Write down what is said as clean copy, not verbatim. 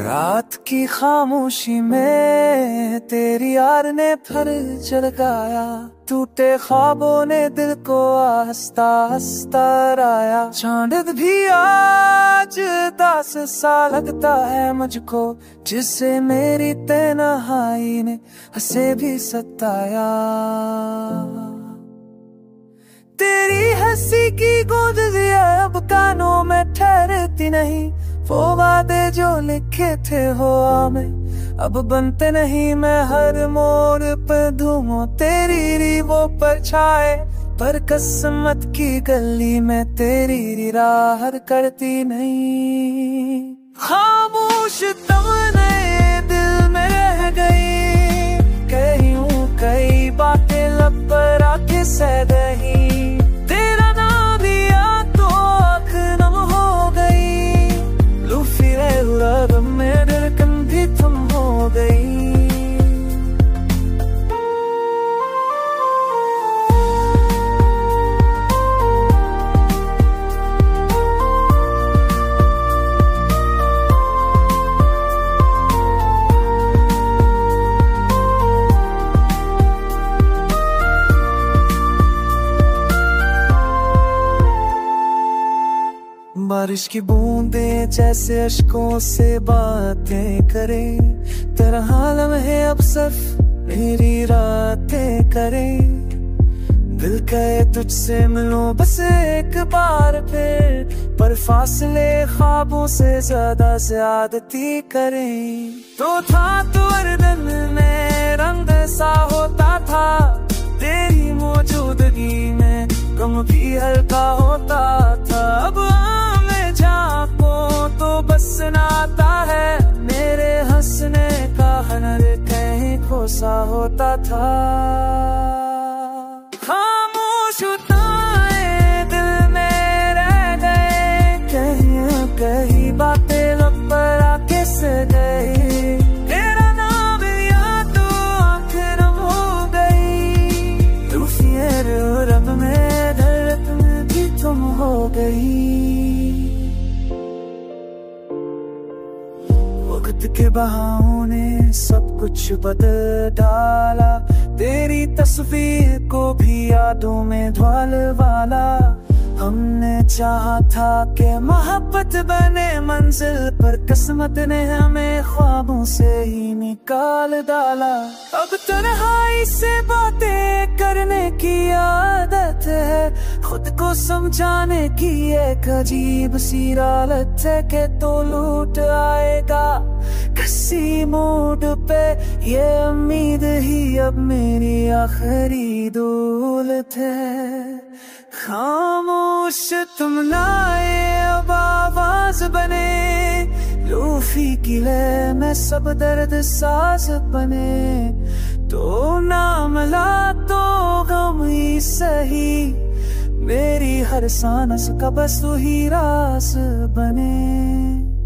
रात की खामोशी में तेरी यार ने फिर जगाया, टूटे ख्वाबों ने दिल को हंसता हंसता राया। चांद भी आज दास सा लगता है मुझको, जिसे मेरी तन्हाई ने हंसे भी सताया। तेरी हंसी की गूंज अब कानों में ठहरती नहीं, वो वादे जो लिखे थे हवा में अब बनते नहीं। मैं हर मोड़ पे ढूंढूं तेरी वो परछाए, पर किस्मत की गली में तेरी राह करती नहीं। खामोश तमन्ने दिल में रह गई, कई बातें लब पर आके सह गई। तेरा नाम लिया तो आँख नम हो गई, लू फिरे रब में धड़कन भी थम हो गई। बारिश की बूंदें जैसे अश्कों से बातें करें, तेरा हाल है अब सिर्फ मेरी रातें करें। दिल कहे तुझसे मिलो बस एक बार फिर, पर फासले ख्वाबों से ज्यादा ज्यादती करें। तो था तो वर्दन में रंग सा होता था, तेरी मौजूदगी में गम भी हल्का होता था। अब तो बस नाता है मेरे हंसने का, हनर कहीं खोसा होता था। खामोश ताए दिल में रह गए, कहीं बातें लब पर आके सह गई। तेरा नाम या तो आँख नम हो गई, तू फिर रब में धड़कन भी तुम हो गई। वक्त के बहावों ने सब कुछ बदल डाला, तेरी तस्वीर को भी यादों में ढलवाला। हमने चाहा था कि मोहब्बत बने मंजिल, पर किस्मत ने हमें ख्वाबों से ही निकाल डाला। अब तन्हाई से बातें करने की आदत है, खुद को समझाने की एक अजीब सी हालत है कि तो लूट आएगा किसी मूड पे, ये उम्मीद ही अब मेरी आखिरी दौलत है। खामोश तुम लाए अब आवाज बने, लूफी की लय में सब दर्द साज बने। तो नाम ला तो गम ही सही, मेरी हर सांस का बस तू ही रास बने।